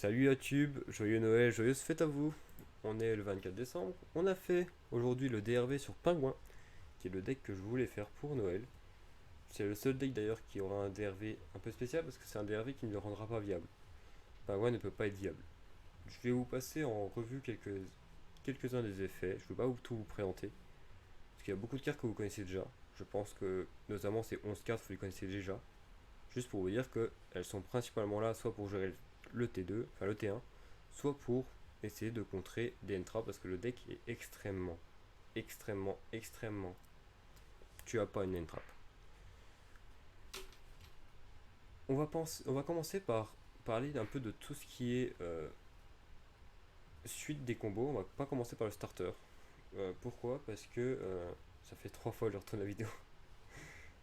Salut YouTube, joyeux Noël, joyeuse fête à vous. On est le 24 décembre. On a fait aujourd'hui le DRV sur Pingouin, qui est le deck que je voulais faire pour Noël. C'est le seul deck d'ailleurs qui aura un DRV un peu spécial parce que c'est un DRV qui ne le rendra pas viable. Pingouin ne peut pas être viable. Je vais vous passer en revue quelques-uns des effets. Je ne vais pas tout vous présenter parce qu'il y a beaucoup de cartes que vous connaissez déjà. Je pense que notamment ces 11 cartes, vous les connaissez déjà. Juste pour vous dire qu'elles sont principalement là soit pour gérer le T2, enfin le T1, soit pour essayer de contrer des entraps parce que le deck est extrêmement. Tu as pas une entrap. On va commencer par parler un peu de tout ce qui est suite des combos. On va pas commencer par le starter. Pourquoi? Parce que ça fait 3 fois que je retourne la vidéo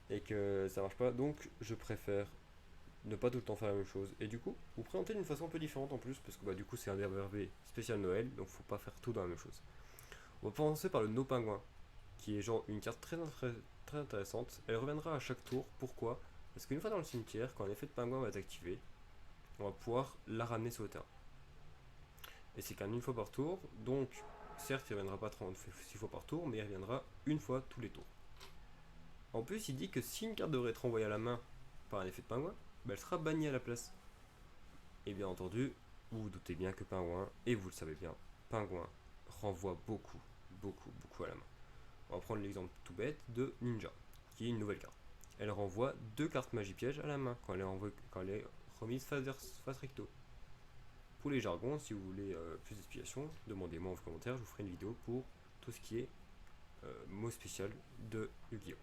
et que ça marche pas. Donc je préfère ne pas tout le temps faire la même chose. Et du coup, vous présenter d'une façon un peu différente en plus, parce que du coup c'est un DRV spécial Noël, donc faut pas faire tout dans la même chose. On va commencer par le No Pingouin, qui est genre une carte très intéressante. Elle reviendra à chaque tour. Pourquoi? Parce qu'une fois dans le cimetière, quand l'effet de pingouin va être activé, on va pouvoir la ramener sur le terrain. Et c'est qu'une fois par tour, donc certes il ne reviendra pas 36 fois par tour, mais il reviendra une fois tous les tours. En plus, il dit que si une carte devrait être envoyée à la main par un effet de pingouin, elle sera bannie à la place. Et bien entendu, vous vous doutez bien que Pingouin, et vous le savez bien, Pingouin renvoie beaucoup à la main. On va prendre l'exemple tout bête de Ninja, qui est une nouvelle carte. Elle renvoie 2 cartes magie piège à la main quand elle est remise face recto. Pour les jargons, si vous voulez plus d'explications, demandez-moi en commentaire, je vous ferai une vidéo pour tout ce qui est mot spécial de Yu-Gi-Oh!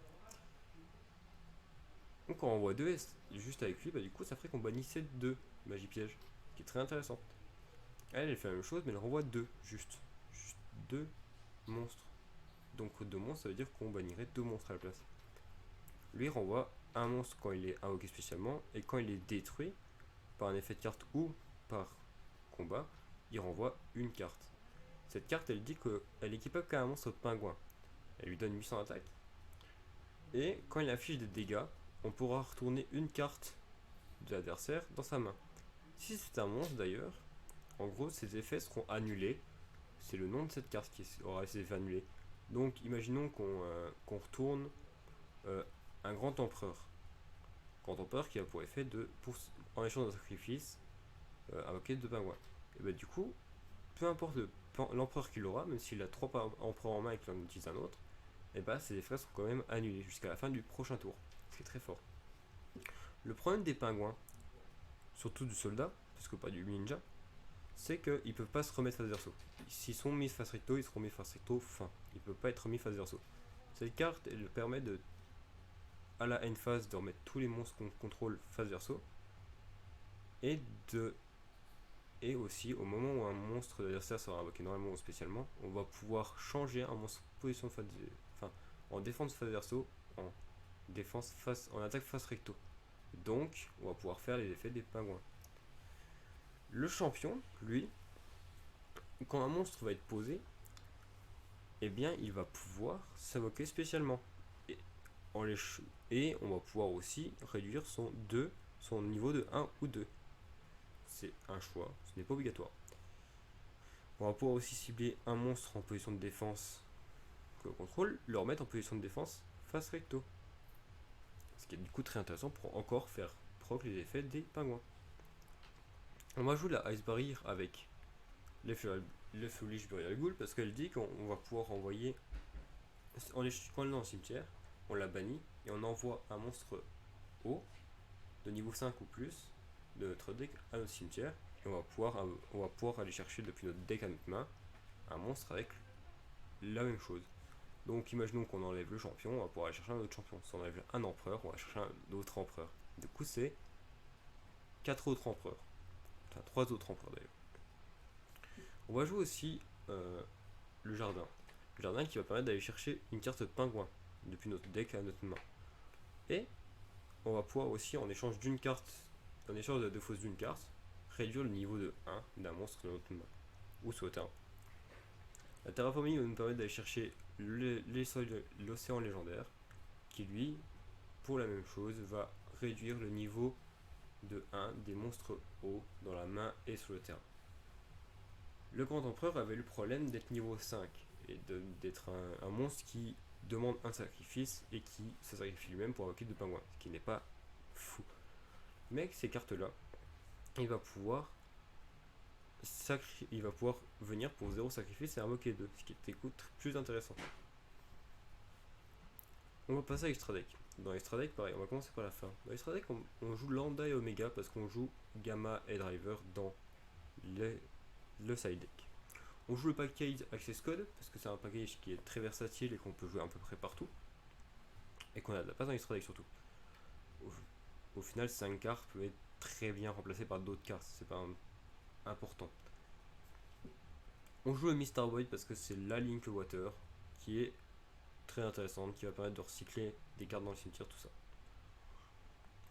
Donc quand on envoie 2 S juste avec lui, du coup ça ferait qu'on bannissait 2 magie piège, qui est très intéressant. Elle fait la même chose, mais elle renvoie 2, juste 2 monstres. Donc 2 monstres, ça veut dire qu'on bannirait 2 monstres à la place. Lui renvoie un monstre quand il est invoqué spécialement, et quand il est détruit par un effet de carte ou par combat, il renvoie une carte. Cette carte, elle dit qu'elle est équipable qu'à un monstre pingouin. Elle lui donne 800 attaques. Et quand il affiche des dégâts, on pourra retourner une carte de l'adversaire dans sa main. Si c'est un monstre d'ailleurs, en gros, ses effets seront annulés. C'est le nom de cette carte qui aura ses effets annulés. Donc, imaginons qu'on retourne un grand empereur. Grand empereur qui a pour effet en échange d'un sacrifice, invoquer 2 pingouins. Et du coup, peu importe l'empereur qu'il aura, même s'il a 3 empereurs en main et qu'il en utilise un autre, ses effets seront quand même annulés jusqu'à la fin du prochain tour. Ce qui est très fort. Le problème des pingouins, surtout du soldat, parce que pas du ninja, c'est qu'ils peuvent pas se remettre face verso. S'ils sont mis face recto, ils seront mis face recto fin. Ils peuvent pas être mis face verso. Cette carte, elle permet à la end phase, de remettre tous les monstres qu'on contrôle face verso. Et aussi, au moment où un monstre de l'adversaire sera invoqué normalement ou spécialement, on va pouvoir changer un monstre position de en défense face verso, en attaque face recto. Donc, on va pouvoir faire les effets des pingouins. Le champion, lui, quand un monstre va être posé, il va pouvoir s'invoquer spécialement. Et on va pouvoir aussi réduire son niveau de 1 ou 2. C'est un choix, ce n'est pas obligatoire. On va pouvoir aussi cibler un monstre en position de défense que l'on contrôle, le remettre en position de défense face recto. Ce qui est du coup très intéressant pour encore faire proc les effets des pingouins. On va jouer la Ice Barrier avec le Foolish Burial Ghoul parce qu'elle dit qu'on va pouvoir envoyer. Quand elle est dans le cimetière, on la bannit et on envoie un monstre haut de niveau 5 ou plus de notre deck à notre cimetière et on va pouvoir aller chercher depuis notre deck à notre main un monstre avec la même chose. Donc imaginons qu'on enlève le champion, on va pouvoir aller chercher un autre champion. Si on enlève un empereur, on va chercher un autre empereur. Du coup c'est 4 autres empereurs. Enfin 3 autres empereurs d'ailleurs. On va jouer aussi le jardin. Le jardin qui va permettre d'aller chercher une carte pingouin depuis notre deck à notre main. Et on va pouvoir aussi, en échange de la défausse d'une carte, réduire le niveau de 1 d'un monstre de notre main, ou sur le terrain. La terraforming va nous permettre d'aller chercher l'océan légendaire, qui lui, pour la même chose, va réduire le niveau de 1 des monstres hauts dans la main et sur le terrain. Le grand empereur avait le problème d'être niveau 5 et d'être un monstre qui demande un sacrifice et qui se sacrifie lui-même pour invoquer de pingouins, ce qui n'est pas fou. Mais avec ces cartes-là, il va pouvoir venir pour 0 sacrifice et invoquer 2, ce qui est écoute plus intéressant. On va passer à Extra Deck. Dans Extra Deck, pareil, on va commencer par la fin. Dans Extra Deck, on joue Lambda et Omega parce qu'on joue Gamma et Driver dans le side deck. On joue le package Access Code parce que c'est un package qui est très versatile et qu'on peut jouer à peu près partout. Et qu'on a de la place dans Extra Deck surtout. Au final, 5 cartes peuvent être très bien remplacées par d'autres cartes, c'est pas important. On joue le Mr. Void parce que c'est la Link Water qui est très intéressante, qui va permettre de recycler des cartes dans le cimetière, tout ça.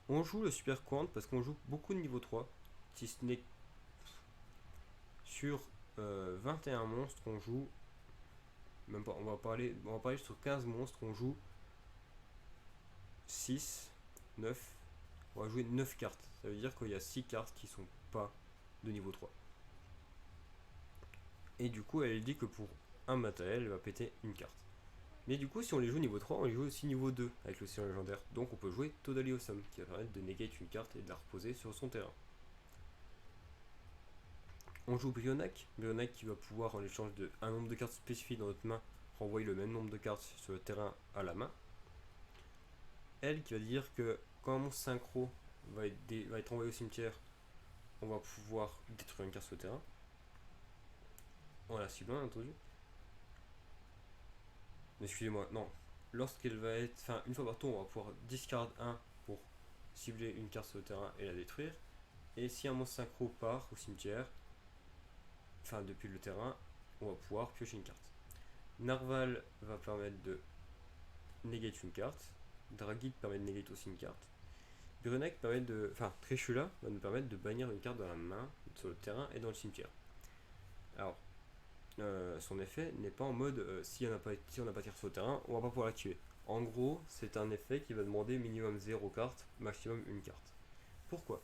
On joue le Super Quant parce qu'on joue beaucoup de niveau 3, si ce n'est sur 21 monstres, on joue, même pas, on va parler sur 15 monstres, on joue 6, 9, on va jouer 9 cartes. Ça veut dire qu'il y a 6 cartes qui sont pas de niveau 3. Et du coup, elle dit que pour un matériel, elle va péter une carte. Mais du coup, si on les joue niveau 3, on les joue aussi niveau 2 avec l'océan légendaire. Donc on peut jouer Totally Awesome, qui va permettre de negate une carte et de la reposer sur son terrain. On joue Brionac qui va pouvoir, en échange d'un nombre de cartes spécifiques dans notre main, renvoyer le même nombre de cartes sur le terrain à la main. Elle qui va dire que quand un monstre synchro va être envoyé au cimetière, on va pouvoir détruire une carte sur le terrain. En la ciblant, bien entendu. Excusez-moi, non. Lorsqu'elle va être. Enfin, une fois par tour, on va pouvoir discard 1 pour cibler une carte sur le terrain et la détruire. Et si un monstre synchro part au cimetière, enfin depuis le terrain, on va pouvoir piocher une carte. Narval va permettre de negate une carte. Dragit permet de negate aussi une carte. Brunek permet de. Enfin, Trishula va nous permettre de bannir une carte dans la main, sur le terrain et dans le cimetière. Alors, son effet n'est pas en mode si on n'a pas tiré sur le terrain, on va pas pouvoir l'activer. En gros, c'est un effet qui va demander minimum 0 carte, maximum une carte. Pourquoi?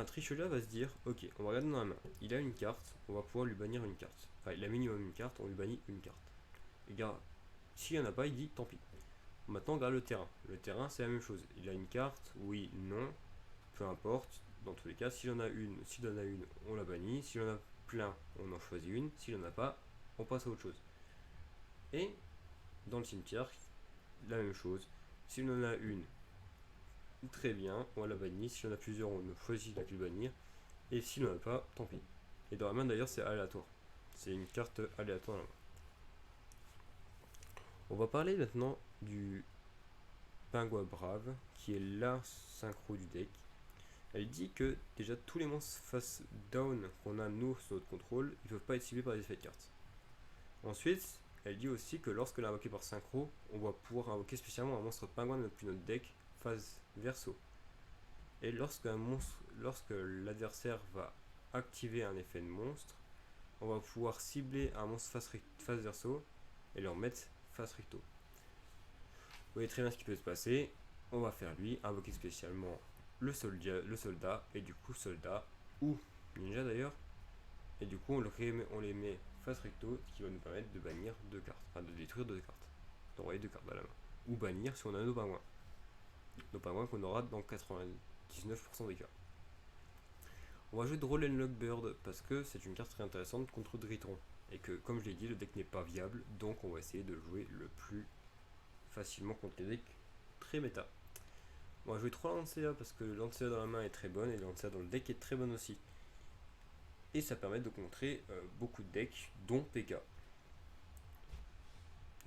Trishula va se dire ok, on va regarder dans la main, il a une carte, on va pouvoir lui bannir une carte. Enfin, il a minimum une carte, on lui bannit une carte. Et gars, s'il n'y en a pas, il dit tant pis. Maintenant, on regarde le terrain. Le terrain, c'est la même chose. Il a une carte, oui, non, peu importe. Dans tous les cas, s'il en a une, on la bannit. S'il en a plein, on en choisit une. S'il en a pas, on passe à autre chose. Et dans le cimetière, la même chose. S'il en a une, très bien, on la bannit. S'il en a plusieurs, on choisit laquelle bannir. Et s'il n'en a pas, tant pis. Et dans la main, d'ailleurs, c'est aléatoire. C'est une carte aléatoire dans la main. On va parler maintenant du Pingouin Brave, qui est la synchro du deck. Elle dit que déjà tous les monstres face down qu'on a nous sur notre contrôle, ils ne peuvent pas être ciblés par des effets de cartes. Ensuite, elle dit aussi que lorsque l'on est invoqué par synchro, on va pouvoir invoquer spécialement un monstre pingouin depuis notre deck phase verso. Et lorsque l'adversaire va activer un effet de monstre, on va pouvoir cibler un monstre face verso et leur mettre face recto. Vous voyez très bien ce qui peut se passer. On va faire lui invoquer spécialement le soldat et du coup soldat ou ninja d'ailleurs. Et du coup on les met face recto, ce qui va nous permettre de bannir 2 cartes, enfin de détruire 2 cartes, d'envoyer 2 cartes à la main. Ou bannir si on a nos pingouins. Nos pingouins qu'on aura dans 99% des cas. On va jouer de Roll and Lock Bird parce que c'est une carte très intéressante contre Dritron. Et que comme je l'ai dit, le deck n'est pas viable, donc on va essayer de jouer le plus facilement contre les decks très méta. On va jouer 3 Lancea parce que le Lancea dans la main est très bonne et le Lancea dans le deck est très bonne aussi. Et ça permet de contrer beaucoup de decks, dont PK.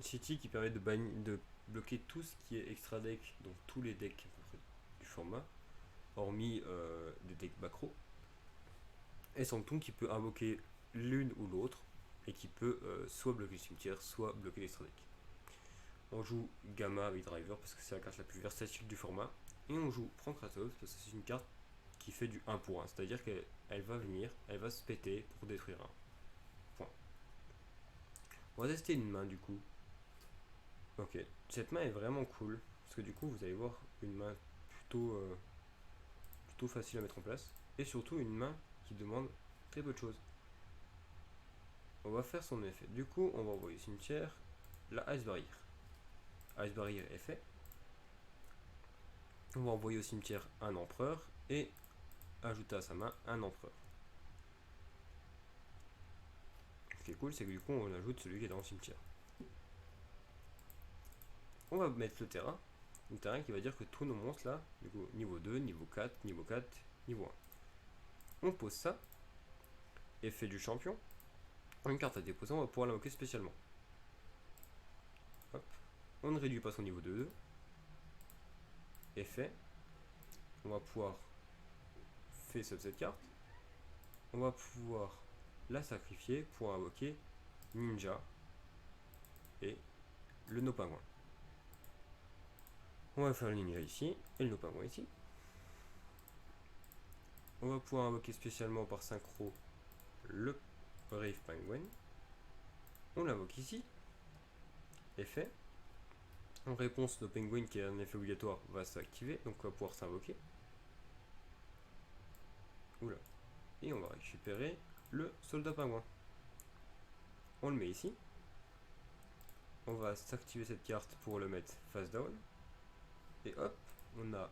City qui permet de bloquer tout ce qui est extra deck, donc tous les decks du format, hormis des decks Bacro. Et Sanctum qui peut invoquer l'une ou l'autre et qui peut soit bloquer le cimetière, soit bloquer l'extra deck. On joue Gamma avec Driver parce que c'est la carte la plus versatile du format. Et on joue Prancratos parce que c'est une carte qui fait du 1 pour 1. C'est-à-dire qu'elle va venir, elle va se péter pour détruire un. Point. On va tester une main du coup. Ok, cette main est vraiment cool. Parce que du coup vous allez voir une main plutôt plutôt facile à mettre en place. Et surtout une main qui demande très peu de choses. On va faire son effet. Du coup, on va envoyer au cimetière la Ice Barrier. Ice Barrier est fait. On va envoyer au cimetière un empereur et ajouter à sa main un empereur. Ce qui est cool, c'est que du coup, on ajoute celui qui est dans le cimetière. On va mettre le terrain. Le terrain qui va dire que tous nos monstres là, du coup, niveau 2, niveau 4, niveau 4, niveau 1. On pose ça. Effet du champion. Une carte à déposer, on va pouvoir l'invoquer spécialement. Hop. On ne réduit pas son niveau de 2. Effet. On va pouvoir face up cette carte. On va pouvoir la sacrifier pour invoquer Ninja et le No Pingouin. On va faire le Ninja ici et le No Pingouin ici. On va pouvoir invoquer spécialement par synchro le Brave Penguin. On l'invoque ici. Effet. En réponse, le Penguin qui est un effet obligatoire va s'activer, donc on va pouvoir s'invoquer. Oula. Et on va récupérer le soldat pingouin. On le met ici. On va s'activer cette carte pour le mettre face down. Et hop, on a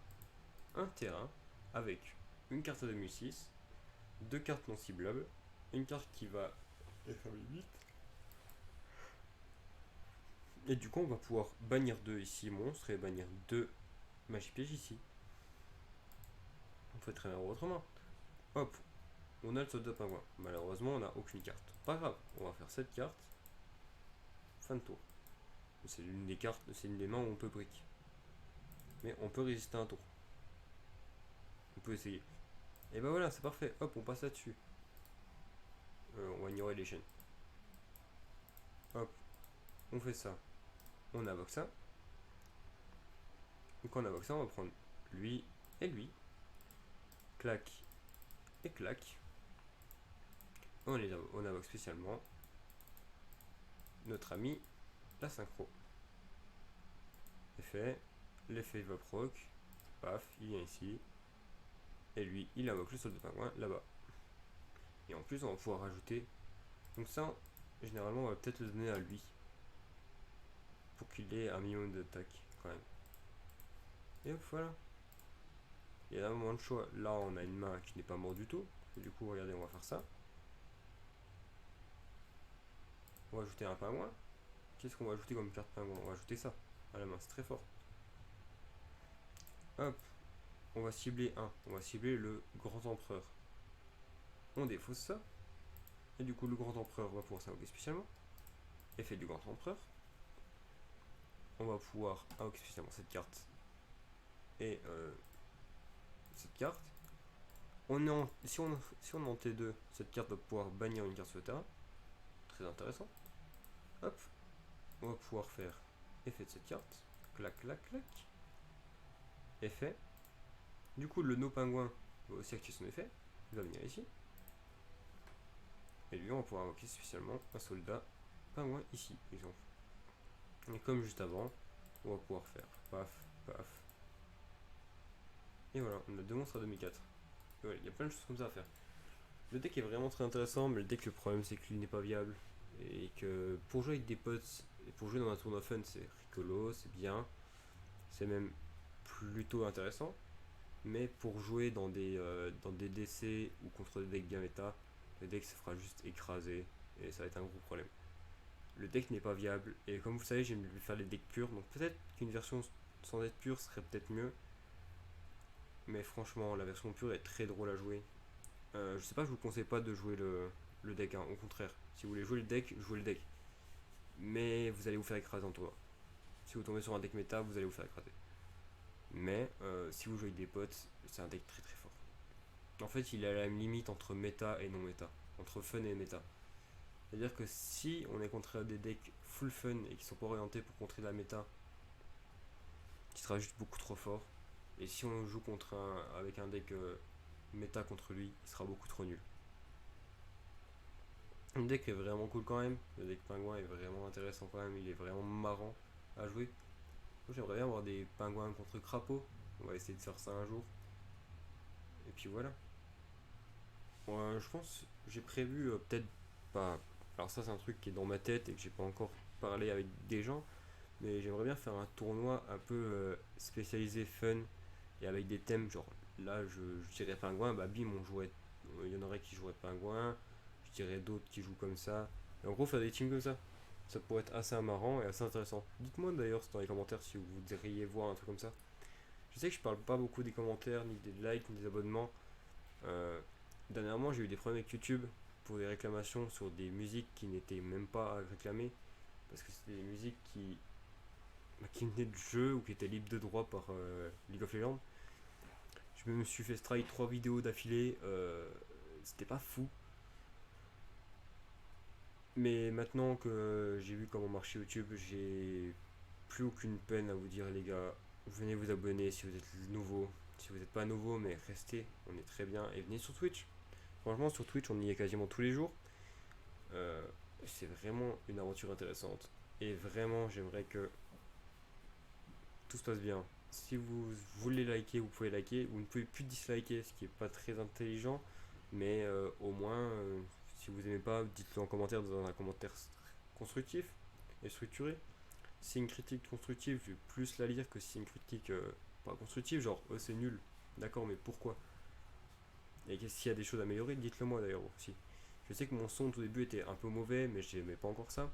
un terrain avec une carte de mu6, deux cartes non ciblables, une carte qui va FA8. Et du coup, on va pouvoir bannir 2 ici monstres et bannir 2 magie piège ici. On peut très bien autrement. Hop, on a le soldat pingouin. Malheureusement, on n'a aucune carte. Pas grave, on va faire cette carte. Fin de tour. C'est l'une des cartes, c'est une des mains où on peut brick. Mais on peut résister un tour. On peut essayer. Et ben voilà, c'est parfait. Hop, on passe là-dessus. On va ignorer les chaînes. Hop, on fait ça. On invoque ça. Donc on invoque ça, on va prendre lui et lui. Clac et clac. On invoque spécialement notre ami la synchro. Effet, l'effet va proc. Paf, il vient ici. Et lui, il invoque le soldat pingouin là-bas. Et en plus, on va pouvoir rajouter. Donc ça, généralement, on va peut-être le donner à lui. Pour qu'il ait un minimum d'attaque quand même. Et hop, voilà. Il y a un moment de choix. Là, on a une main qui n'est pas morte du tout. Et du coup, regardez, on va faire ça. On va ajouter un pingouin. Qu'est-ce qu'on va ajouter comme carte pingouin? On va ajouter ça à la main, c'est très fort. Hop, on va cibler un. On va cibler le grand empereur. On défausse ça. Et du coup, le grand empereur va pouvoir s'invoquer spécialement. Effet du grand empereur. On va pouvoir invoquer spécialement cette carte. Et cette carte. Si on est en T2, cette carte va pouvoir bannir une carte sur le terrain. Très intéressant. Hop, on va pouvoir faire effet de cette carte. Clac, clac, clac. Effet. Du coup, le no pingouin va aussi activer son effet. Il va venir ici. Et lui, on va pouvoir invoquer spécialement un soldat pingouin ici, par exemple. Et comme juste avant, on va pouvoir faire paf, paf. Et voilà, on a deux monstres à 2004. Et voilà, il y a plein de choses comme ça à faire. Le deck est vraiment très intéressant, mais le deck, le problème, c'est qu'il n'est pas viable. Et que pour jouer avec des potes, et pour jouer dans un tournoi fun, c'est rigolo, c'est bien. C'est même plutôt intéressant. Mais pour jouer dans des DC ou contre des decks bien méta, le deck se fera juste écraser et ça va être un gros problème. Le deck n'est pas viable et comme vous savez, j'aime faire les decks purs, donc peut-être qu'une version sans être pure serait peut-être mieux. Mais franchement, la version pure est très drôle à jouer. Je sais pas, je vous conseille pas de jouer le deck, hein, au contraire. Si vous voulez jouer le deck, jouez le deck. Mais vous allez vous faire écraser en tournoi. Si vous tombez sur un deck méta, vous allez vous faire écraser. Mais si vous jouez avec des potes, c'est un deck très très fort. En fait, il est à la limite entre méta et non méta, entre fun et méta. C'est-à-dire que si on est contre des decks full fun et qui sont pas orientés pour contrer la méta, qui sera juste beaucoup trop fort. Et si on joue avec un deck méta contre lui, il sera beaucoup trop nul. Le deck est vraiment cool quand même. Le deck pingouin est vraiment intéressant quand même. Il est vraiment marrant à jouer. J'aimerais bien avoir des pingouins contre crapauds. On va essayer de faire ça un jour. Et puis voilà. Je pense, j'ai prévu peut-être pas. Alors ça c'est un truc qui est dans ma tête et que j'ai pas encore parlé avec des gens, mais j'aimerais bien faire un tournoi un peu spécialisé fun et avec des thèmes genre là je dirais pingouin, bah bim on jouerait, il y en aurait qui joueraient pingouin, je dirais d'autres qui jouent comme ça. Et en gros faire des teams comme ça pourrait être assez marrant et assez intéressant. Dites-moi d'ailleurs dans les commentaires si vous voudriez voir un truc comme ça. Je sais que je parle pas beaucoup des commentaires, ni des likes, ni des abonnements. Euh, Dernièrement, j'ai eu des problèmes avec YouTube pour des réclamations sur des musiques qui n'étaient même pas réclamées parce que c'était des musiques qui venaient de jeux ou qui étaient libres de droit par League of Legends. Je me suis fait strike 3 vidéos d'affilée, c'était pas fou. Mais maintenant que j'ai vu comment marchait YouTube, j'ai plus aucune peine à vous dire les gars, venez vous abonner si vous êtes nouveau. Si vous n'êtes pas nouveau, mais restez, on est très bien. Et venez sur Twitch. Franchement, sur Twitch, on y est quasiment tous les jours. Euh, c'est vraiment une aventure intéressante. Et vraiment, j'aimerais que tout se passe bien. Si vous voulez liker, vous pouvez liker. Vous ne pouvez plus disliker, ce qui est pas très intelligent. Mais au moins, si vous aimez pas, dites-le en commentaire dans un commentaire constructif et structuré. Si c'est une critique constructive, je vais plus la lire que si c'est une critique pas constructive, genre oh, c'est nul. D'accord, mais pourquoi? Et s'il y a des choses à améliorer, dites-le moi d'ailleurs aussi. Je sais que mon son au début était un peu mauvais, mais j'aimais pas encore ça.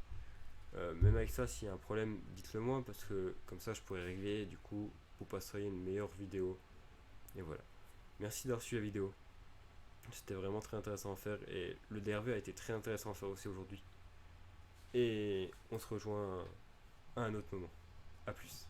Même avec ça, s'il y a un problème, dites-le moi parce que comme ça je pourrais régler et du coup vous passerez une meilleure vidéo. Et voilà. Merci d'avoir suivi la vidéo. C'était vraiment très intéressant à faire et le DRV a été très intéressant à faire aussi aujourd'hui. Et on se rejoint à un autre moment. A plus.